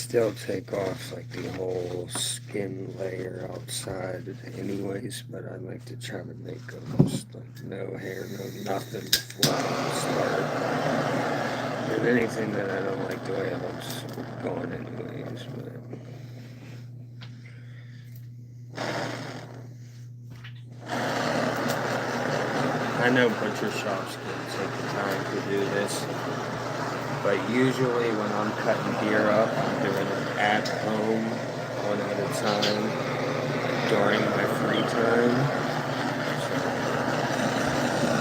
still take off like the whole skin layer outside anyways, but I like to try to make almost like no hair, no nothing before I start. And anything that I don't like the way it looks going anyways, but I know butcher shops can take the time to do this, but usually when I'm cutting deer up, I'm doing it at home, one at a time, during my free time.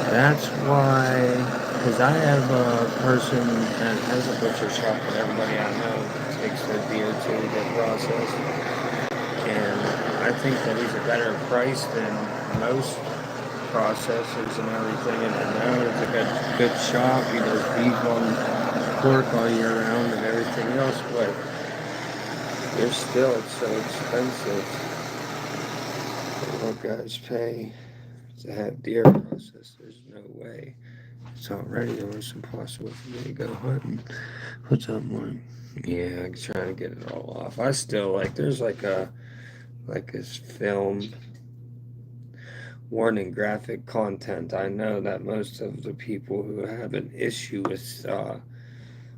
So that's why, because I have a person that has a butcher shop and everybody I know takes their deer to get processed. And I think that he's a better price than most processors and everything. And I know it's a good shop. He does beef on pork all year round and everything else, but there's still, it's so expensive for what guys pay to have deer processed. There's no way. It's already almost impossible for me to go hunting. What's up, Mark? Yeah, I'm trying to get it all off. I still like, there's like this film warning graphic content. I know that most of the people who have an issue with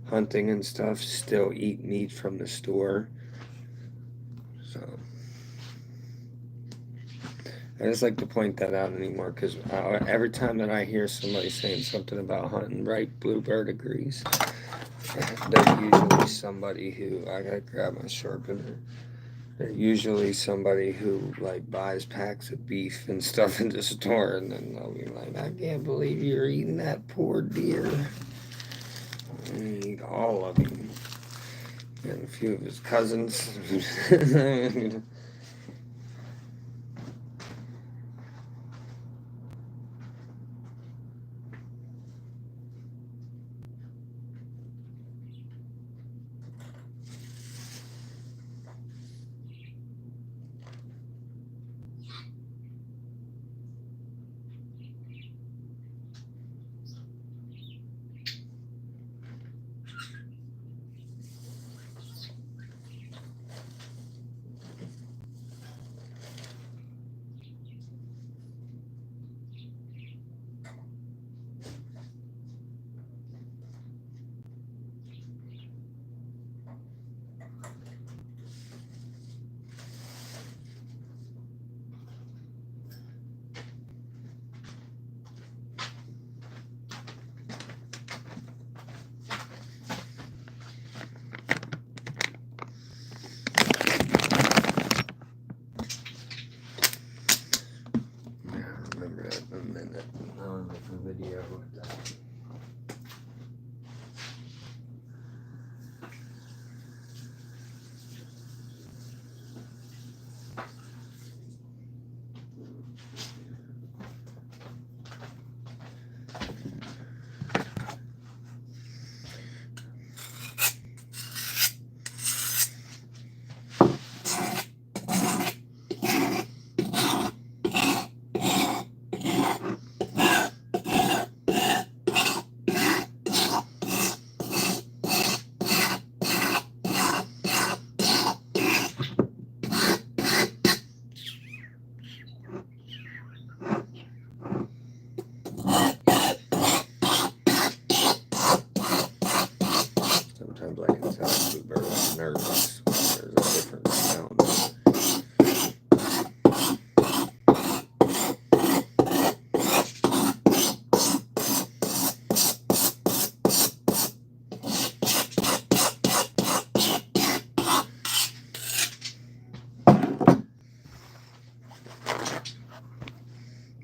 hunting and stuff still eat meat from the store. So I just like to point that out anymore because every time that I hear somebody saying something about hunting, right, Bluebird agrees. They're usually somebody who I gotta grab my sharpener. They're usually somebody who like buys packs of beef and stuff in the store, and then they'll be like, "I can't believe you're eating that poor deer." And he eat all of him, and a few of his cousins. Yeah, I remember that in a minute. I don't make a video with that. Sometimes I can tell Bluebird is nervous. There's a different sound.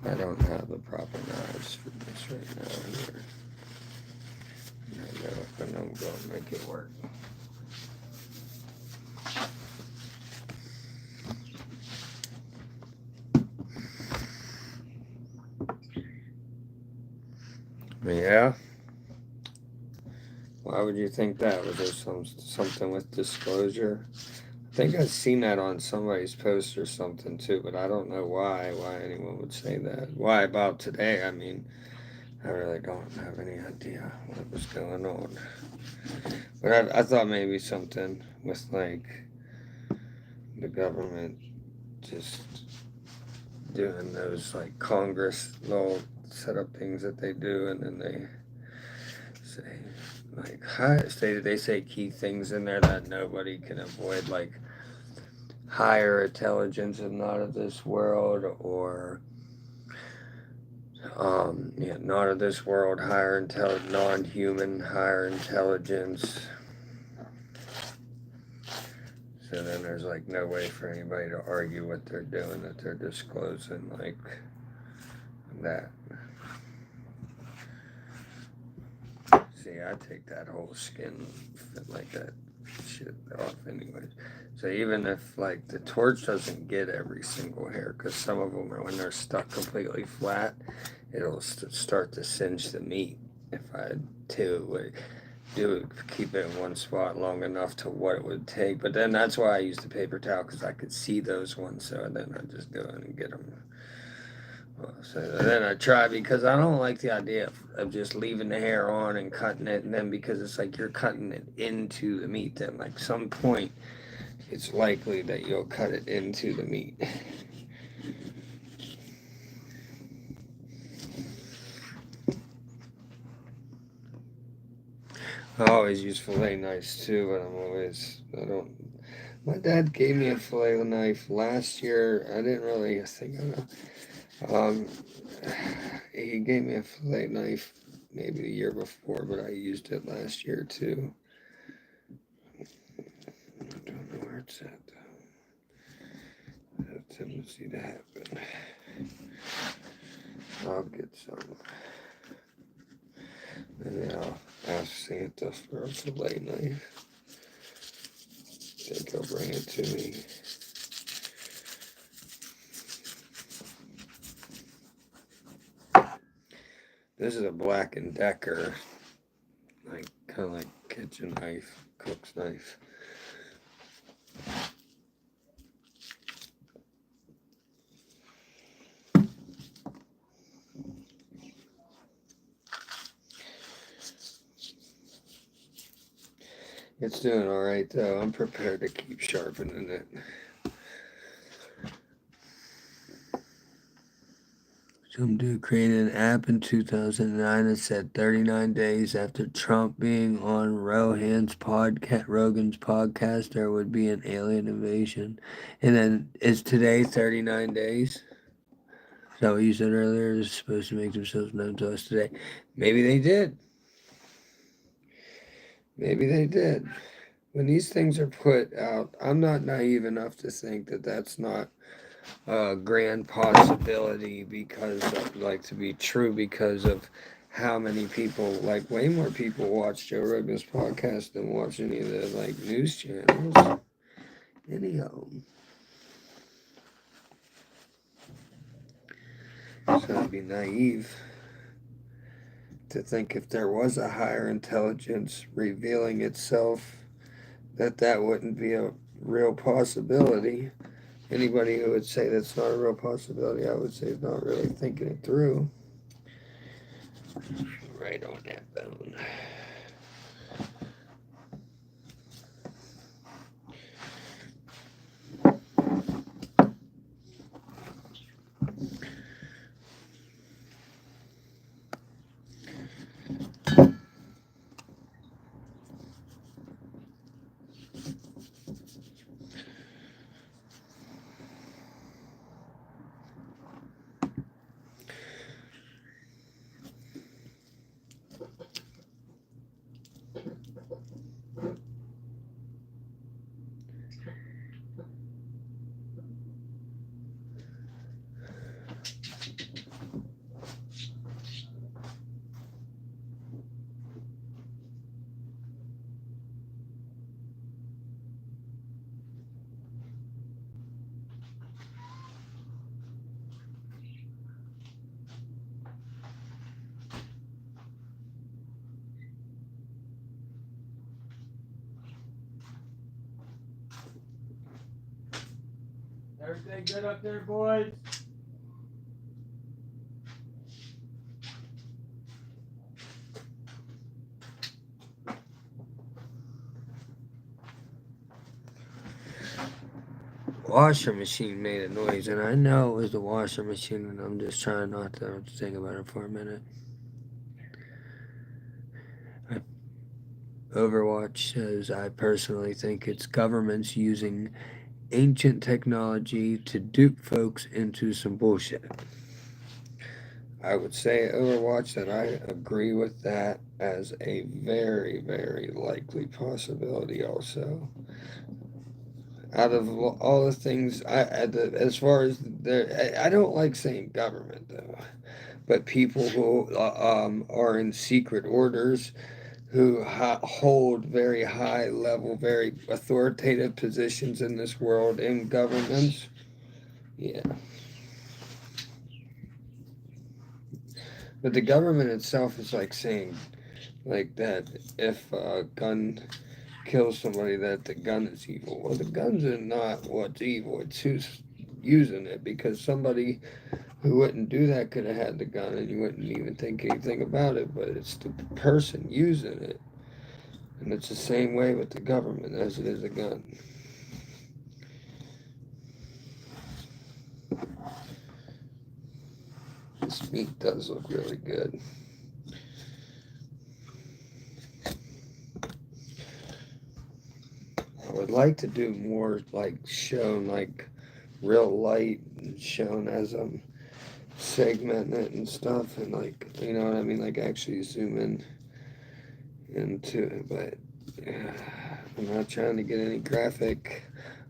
I don't have the proper knives for this right now here. I know, but I'm going to make it work. Yeah. Why would you think that? Was there something with disclosure? I think I've seen that on somebody's post or something too, but I don't know why anyone would say that. Why about today? I mean, I really don't have any idea what was going on. But I thought maybe something with like the government just doing those like Congress little set up things that they do, and then they say like they say key things in there that nobody can avoid, like higher intelligence and not of this world, or yeah, not of this world, higher non-human, higher intelligence. So then there's like no way for anybody to argue what they're doing, that they're disclosing like that. See, I take that whole skin like that shit off anyways. So even if like the torch doesn't get every single hair, because some of them are, when they're stuck completely flat, it'll start to singe the meat. If I do it, keep it in one spot long enough to what it would take. But then that's why I use the paper towel, because I could see those ones. So then I just do it and get them. So then I try, because I don't like the idea of just leaving the hair on and cutting it, and then because it's like you're cutting it into the meat. Then like some point, it's likely that you'll cut it into the meat. I always use fillet knives too, but I don't. My dad gave me a fillet knife last year. I didn't really think of it. He gave me a fillet knife maybe the year before, but I used it last year too. I don't know where it's at though. I have a tendency to happen. I'll get some. Maybe I'll ask Santa for a fillet knife. I think he'll bring it to me. This is a Black & Decker, like kind of like kitchen knife, cook's knife. It's doing all right though. I'm prepared to keep sharpening it. Some dude created an app in 2009 that said 39 days after Trump being on Rogan's podcast, there would be an alien invasion. And then is today 39 days? Is that what you said earlier? They're supposed to make themselves known to us today. Maybe they did. Maybe they did. When these things are put out, I'm not naive enough to think that that's not a grand possibility, because of, like, to be true, because of how many people, like way more people watch Joe Rogan's podcast than watch any of the like news channels. Anyhow, so I'd be naive to think if there was a higher intelligence revealing itself, that wouldn't be a real possibility. Anybody who would say that's not a real possibility, I would say is not really thinking it through. Right on that bone. Everything good up there, boys? washer machine made a noise, and I know it was the washer machine, and I'm just trying not to think about it for a minute. Overwatch says, I personally think it's governments using ancient technology to dupe folks into some bullshit. I would say Overwatch that I agree with that as a very, very likely possibility also. Out of all the things, as far as I don't like saying government though, but people who are in secret orders who hold very high level, very authoritative positions in this world in governments. Yeah. But the government itself is like saying, like that if a gun kills somebody, that the gun is evil. Well, the guns are not what's evil, it's who's using it, because somebody who wouldn't do that could have had the gun and you wouldn't even think anything about it, but it's the person using it. And it's the same way with the government as it is a gun. This meat does look really good. I would like to do more like shown like real light and shown as I'm segmenting it and stuff, and like, you know what I mean, like actually zoom in into it. But I'm not trying to get any graphic.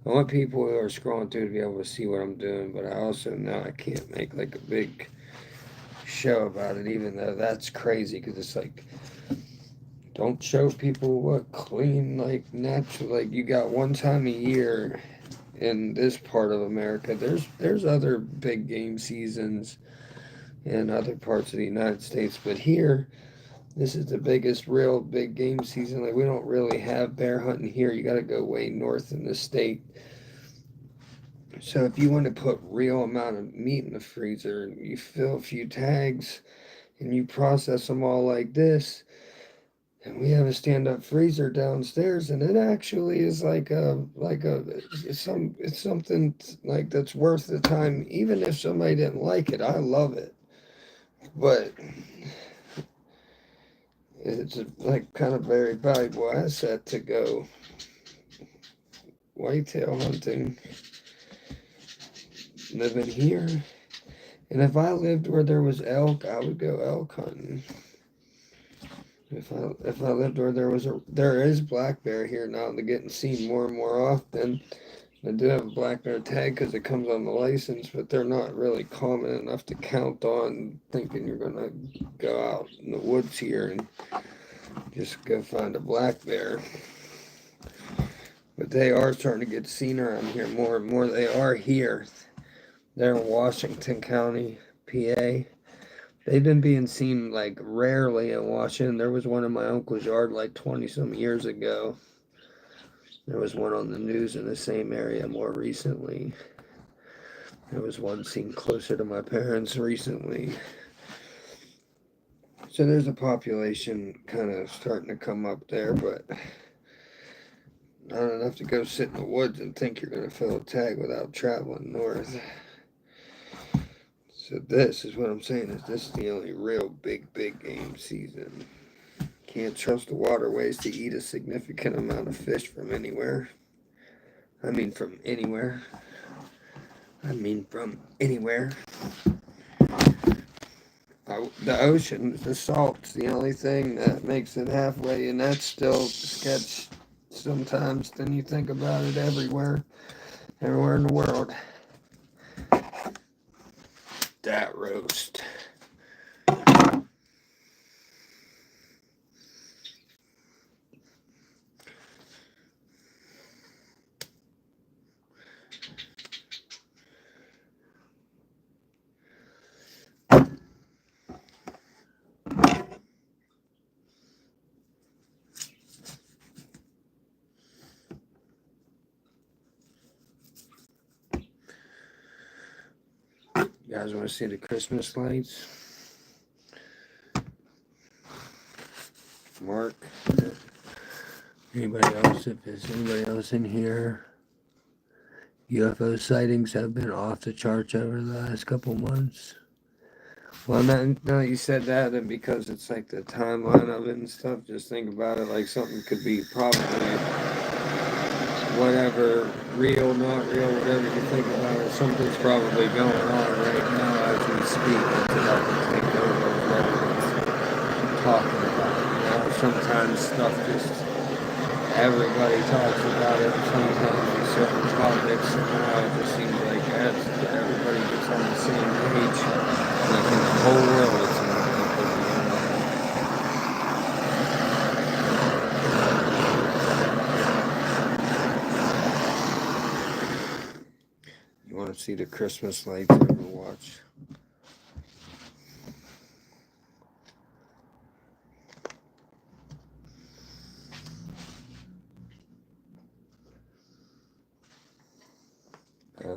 I want people who are scrolling through to be able to see what I'm doing, but I also know I can't make like a big show about it, even though that's crazy, because it's like, don't show people what clean, like natural, like you got one time a year in this part of America. There's other big game seasons in other parts of the United States, but here, this is the biggest real big game season. Like we don't really have bear hunting here. You got to go way north in the state. So if you want to put real amount of meat in the freezer, you fill a few tags and you process them all like this. And we have a stand-up freezer downstairs, and it actually is it's something like that's worth the time, even if somebody didn't like it. I love it, but it's like kind of very valuable asset to go whitetail hunting, living here. And if I lived where there was elk, I would go elk hunting. If I lived where there is black bear here now, they're getting seen more and more often. I do have a black bear tag because it comes on the license, but they're not really common enough to count on thinking you're gonna go out in the woods here and just go find a black bear. But they are starting to get seen around here more and more. They are here. They're in Washington County, PA. They've been being seen like rarely in Washington. There was one in my uncle's yard like 20 some years ago. There was one on the news in the same area more recently. There was one seen closer to my parents recently. So there's a population kind of starting to come up there, but not enough to go sit in the woods and think you're going to fill a tag without traveling north. So this is what I'm saying, is this is the only real big game season. Can't trust the waterways to eat a significant amount of fish from anywhere. I mean from anywhere. The ocean, the salt's the only thing that makes it halfway, and that's still sketch sometimes. Then you think about it everywhere in the world. That roast. You guys want to see the Christmas lights? Mark? Anybody else? If there's anybody else in here, UFO sightings have been off the charts over the last couple months. Well, now you said that, and because it's like the timeline of it and stuff, just think about it like something could be probably whatever, real, not real, whatever you think about it, something's probably going on right now as we speak to help us take over whatever it's talking about. You know, sometimes stuff just, everybody talks about it, sometimes with certain topics, and now it just seems like as everybody gets on the same page, like in the whole world, it seems like there's a You want to see the Christmas lights Overwatch?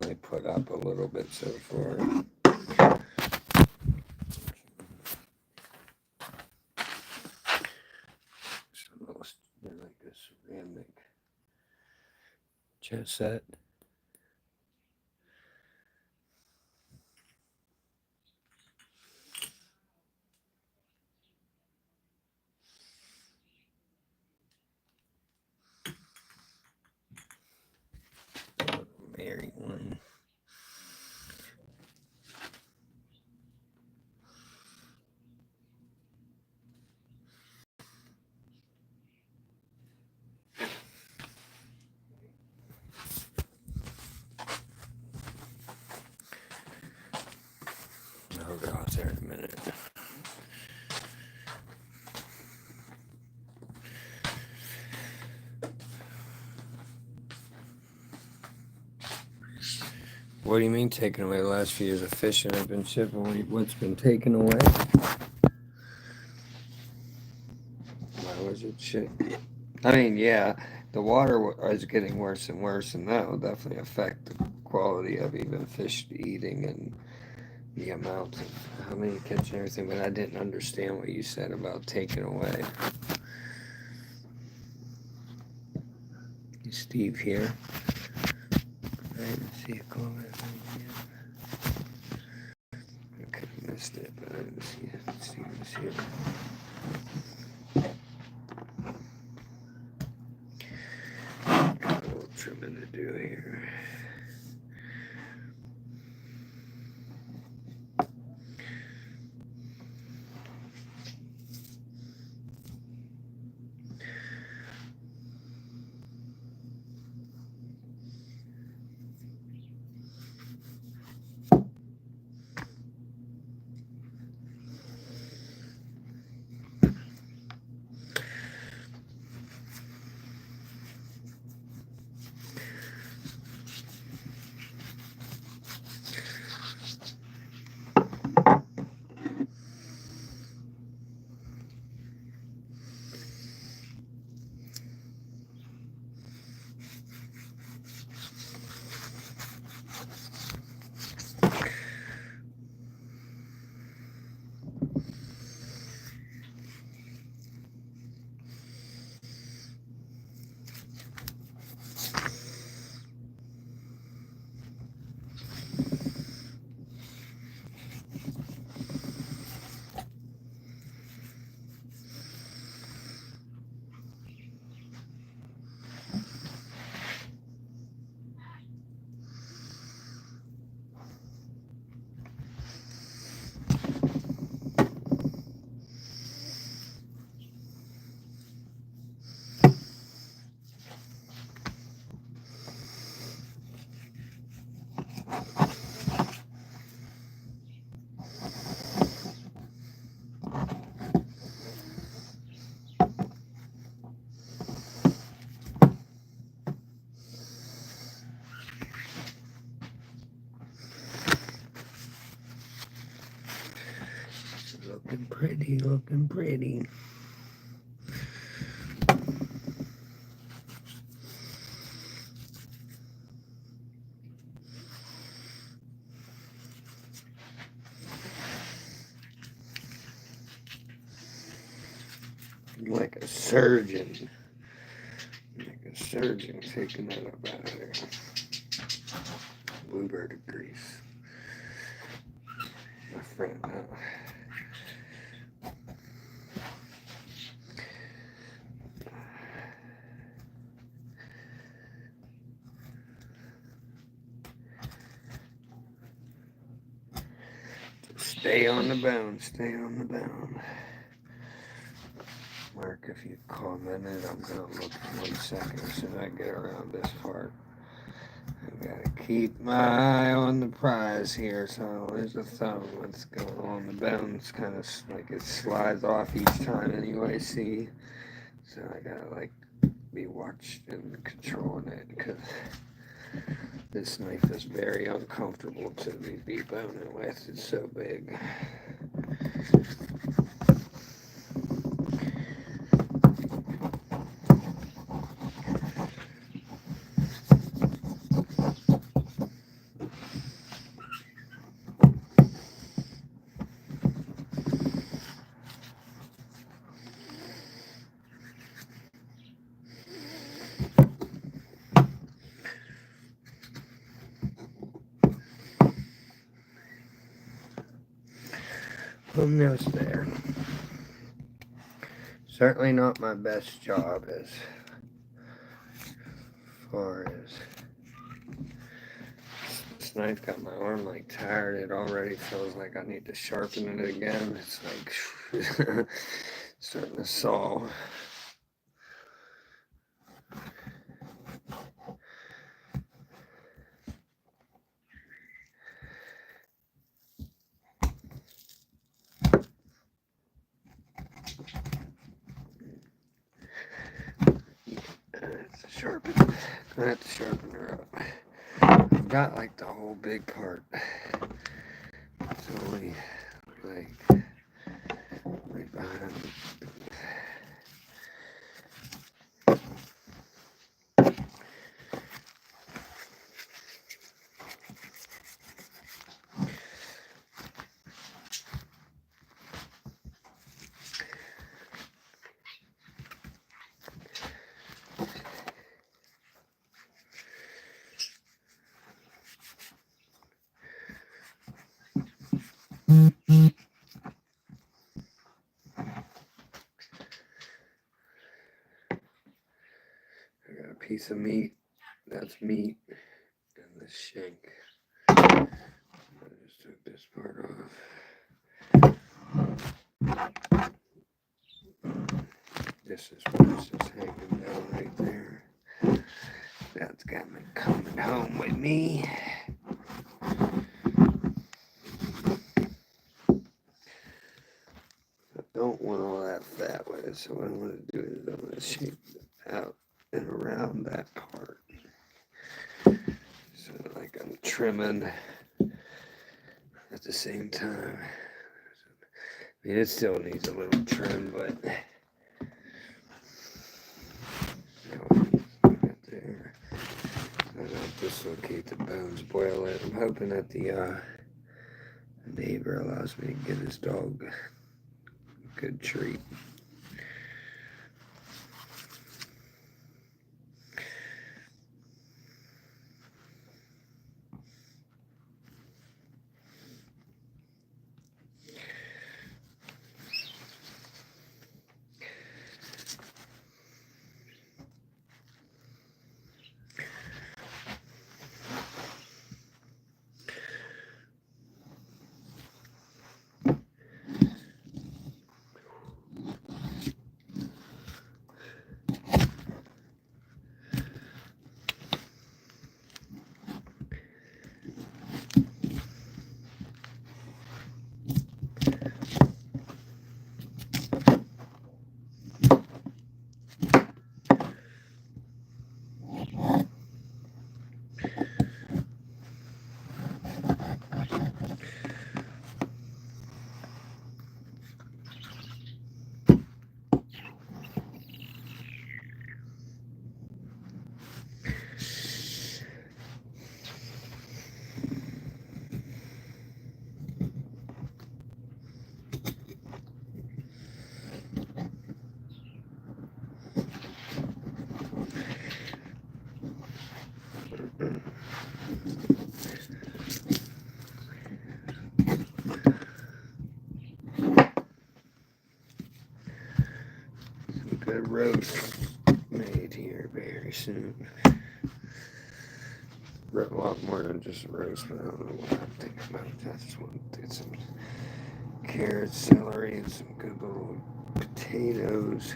They put up a little bit so far. Like a ceramic chess set. Mary one. I'll go out there in a minute. What do you mean taking away? The last few years of fishing have been shipping. What's been taken away? Why was it shit? I mean, yeah, the water is getting worse and worse, and that will definitely affect the quality of even fish eating and the amount of how many you catch and everything. But I didn't understand what you said about taking away. Is Steve here? I didn't see a comment. I could have missed it, but I didn't see it. Steve was here. Got a little trimming to do here. Looking pretty, looking pretty. Like a surgeon. Like a surgeon taking that up out of there. Bluebird grease. My friend, stay on the bone, stay on the bone. Mark, if you commented, I'm gonna look in 1 second as soon as I get around this part. I gotta keep my eye on the prize here. So there's the thumb. What's going on? The bone's kind of like it slides off each time anyway. See, so I gotta like be watched and controlling it because this knife is very uncomfortable to be deboning with. It's so big. Almost there. Certainly not my best job as far as this knife got my arm like tired. It already feels like I need to sharpen it again. It's like starting to saw. Sharpen. I have to sharpen her up. I've got like the whole big part. It's only like right behind. I got a piece of meat. That's meat. And the shank. I just took this part off. This is what's just hanging down right there. That's got me coming home with me. I don't want all that fat with it, so what I'm going to do is I'm going to shape it out and around that part. So like I'm trimming at the same time. I mean, it still needs a little trim, but right there. I don't dislocate the bones, boil it. I'm hoping that the neighbor allows me to give his dog a good treat. a roast made here very soon. A lot more than just a roast, but I don't know what I'm thinking about. I just want to get some carrots, celery, and some good little potatoes.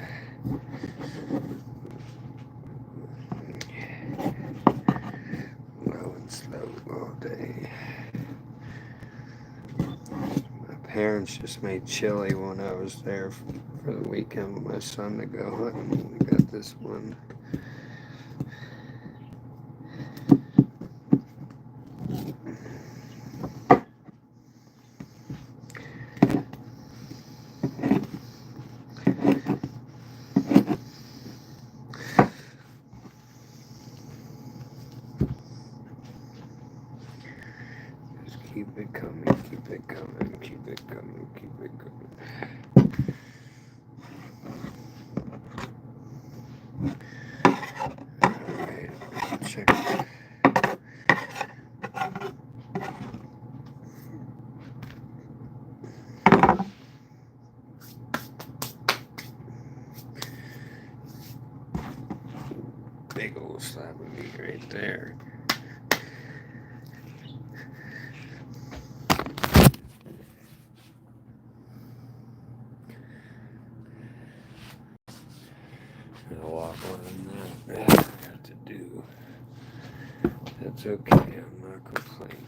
Low and slow all day. My parents just made chili when I was there for the weekend with my son to go hunting. We got this one. Keep it coming, keep it coming, keep it coming, keep it coming. Alright, check it. Big old slab of meat right there. A lot more than that I got to do. That's okay, I'm not complaining.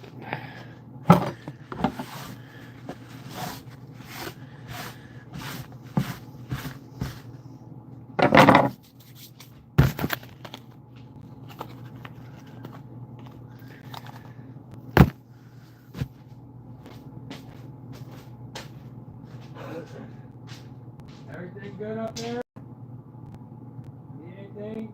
Everything good up there? Need anything?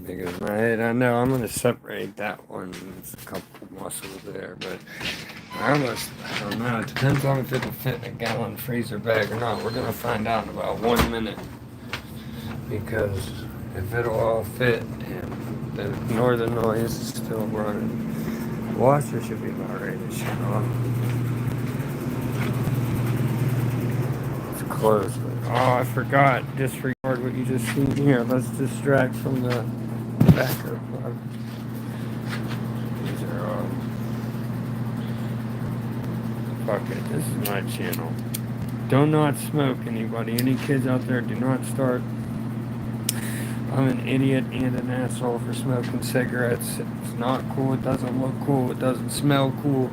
Big as my head. I know I'm gonna separate that one. There's a couple muscles there, but I don't know. It depends on if it'll fit in a gallon freezer bag or not. We're gonna find out in about 1 minute, because if it'll all fit and the northern noise is still running, the washer should be about ready to shut off. It's closed. Oh, I forgot. Disregard what you just seen here. Let's distract from the backer plug. These are all. Fuck it. This is my channel. Do not smoke, anybody. Any kids out there, do not start. I'm an idiot and an asshole for smoking cigarettes. It's not cool. It doesn't look cool. It doesn't smell cool.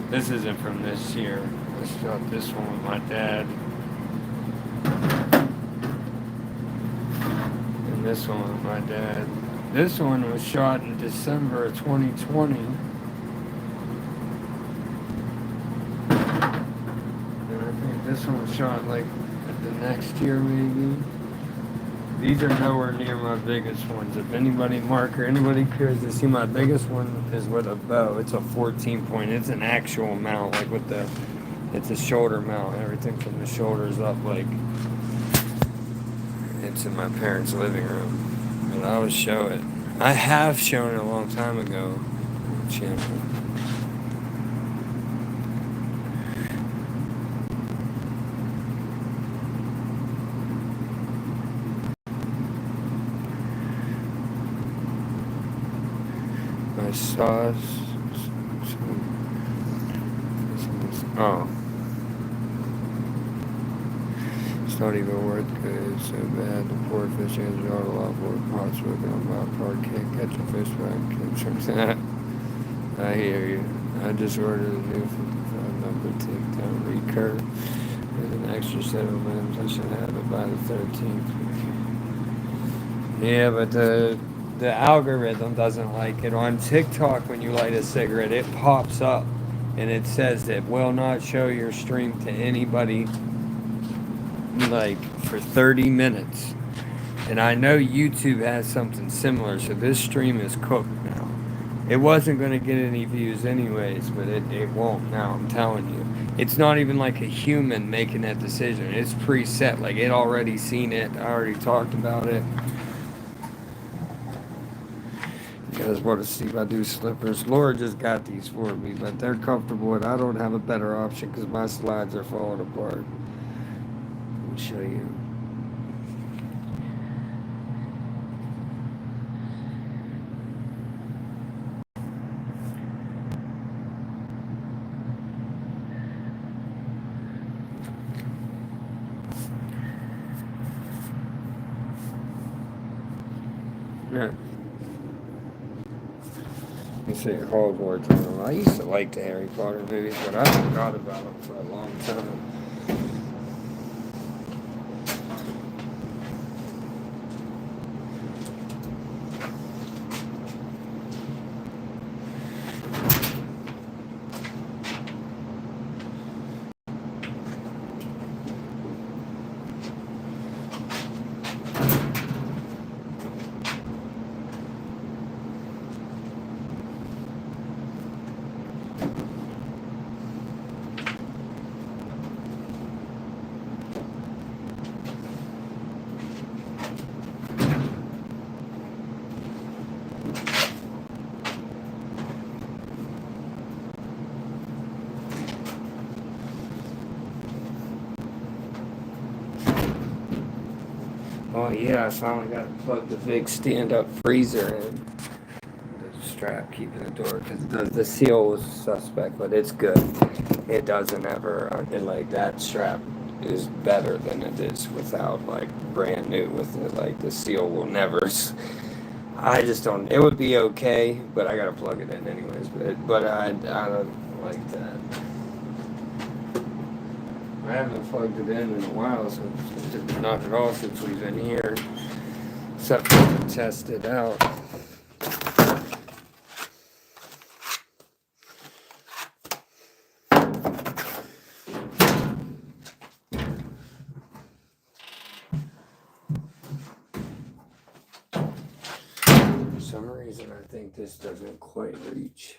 This isn't from this year. I shot this one with my dad. And this one with my dad. This one was shot in December of 2020. And I think this one was shot like the next year maybe. These are nowhere near my biggest ones. If anybody cares to see my biggest one is with a bow. It's a 14 point. It's an actual mount, like with it's a shoulder mount. Everything from the shoulders up, like it's in my parents' living room. But I always show it. I have shown it a long time ago. Channel. My sauce. Oh. It's not even worth good. It's so bad. The poor fish has got a lot more pots working on my part. Can't catch a fish back. I hear you. I just ordered a new 55 number takedown recur with an extra set of limbs. I should have it by the 13th. Yeah, but the algorithm doesn't like it. On TikTok, when you light a cigarette, it pops up and it says it will not show your stream to anybody like for 30 minutes. And I know YouTube has something similar, so this stream is cooked now. It wasn't going to get any views anyways, but it won't now, I'm telling you. It's not even like a human making that decision. It's preset. Like, it already seen it. I already talked about it. You guys want to see if I do slippers? Laura just got these for me, but they're comfortable, and I don't have a better option because my slides are falling apart. Let me show you. Yeah. You say Hogwarts. I used to like the Harry Potter movies, but I forgot about them for a long time. Oh yeah, I finally got to plug the big stand-up freezer in. The strap keeping the door, because the seal was suspect, but it's good. It doesn't ever, like that strap is better than it is without, like brand new with it. Like the seal will never. I just don't. It would be okay, but I gotta plug it in anyways. But I don't like that. I haven't plugged it in a while, so not at all since we've been here. Except to test it out. For some reason, I think this doesn't quite reach.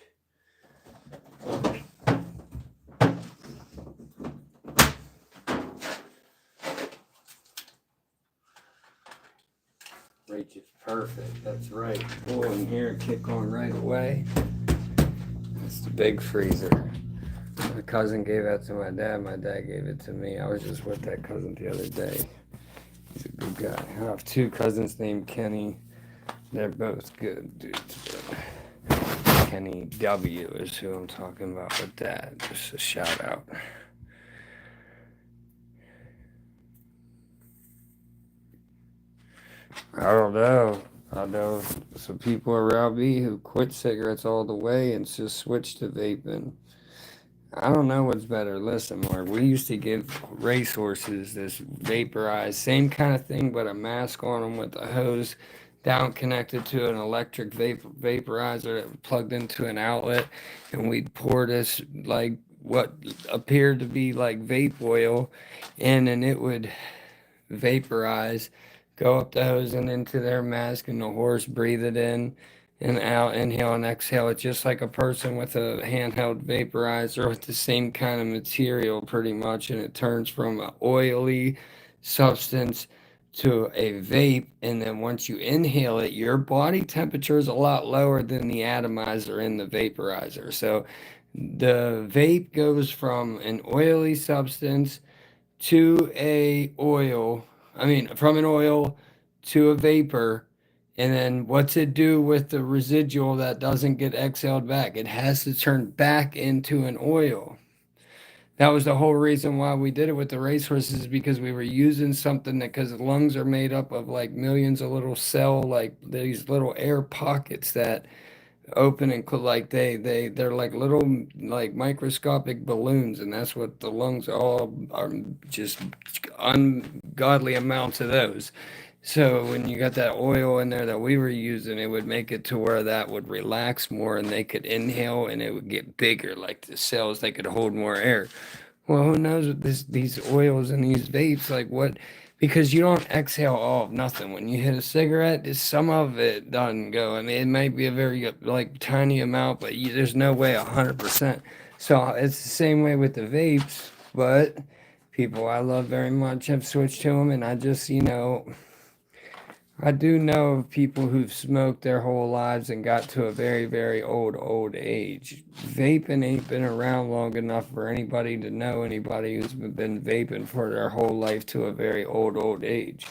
Reach is perfect. That's right. Pull in here, kick on right away. It's the big freezer. My cousin gave that to my dad. My dad gave it to me. I was just with that cousin the other day. He's a good guy. I have two cousins named Kenny. They're both good dudes. But Kenny W is who I'm talking about with Dad. Just a shout out. I don't know. I know some people around me who quit cigarettes all the way and just switched to vaping. I don't know what's better. Listen, Mark, we used to give racehorses this vaporized, same kind of thing, but a mask on them with a hose down connected to an electric vaporizer that plugged into an outlet. And we'd pour this, like, what appeared to be like vape oil in, and it would vaporize, go up the hose and into their mask, and the horse breathe it in and out, inhale and exhale it just like a person with a handheld vaporizer with the same kind of material pretty much, and it turns from an oily substance to a vape. And then once you inhale it, your body temperature is a lot lower than the atomizer in the vaporizer. So the vape goes from an oily substance to a oil, I mean, from an oil to a vapor. And then what's it do with the residual that doesn't get exhaled back? It has to turn back into an oil. That was the whole reason why we did it with the racehorses, because we were using something that, because the lungs are made up of like millions of little cell, like these little air pockets that open and like they're like little, like microscopic balloons, and that's what the lungs all are, just ungodly amounts of those. So when you got that oil in there that we were using, it would make it to where that would relax more and they could inhale and it would get bigger, like the cells, they could hold more air. Well, who knows with these oils and these vapes, like what? Because you don't exhale all of nothing. When you hit a cigarette, some of it doesn't go. I mean, it might be a very like tiny amount, but there's no way 100%. So it's the same way with the vapes. But people I love very much have switched to them, and I just I do know of people who've smoked their whole lives and got to a very, very old age. Vaping ain't been around long enough for anybody to know anybody who's been vaping for their whole life to a very old age.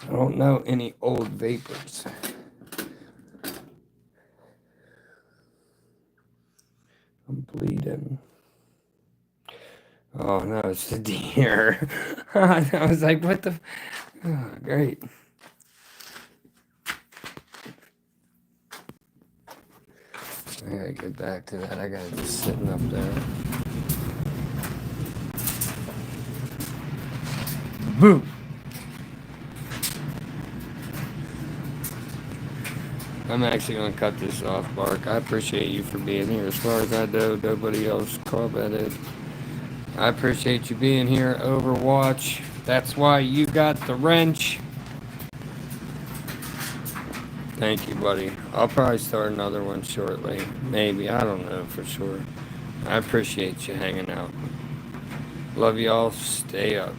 I don't know any old vapors. I'm bleeding. Oh no, it's the deer. I was like, what the? Oh, great. I gotta get back to that. I gotta just sitting up there. Boom. I'm actually gonna cut this off, Bark. I appreciate you for being here. As far as I know, nobody else commented. I appreciate you being here, Overwatch. That's why you got the wrench. Thank you, buddy. I'll probably start another one shortly. Maybe. I don't know for sure. I appreciate you hanging out. Love y'all. Stay up.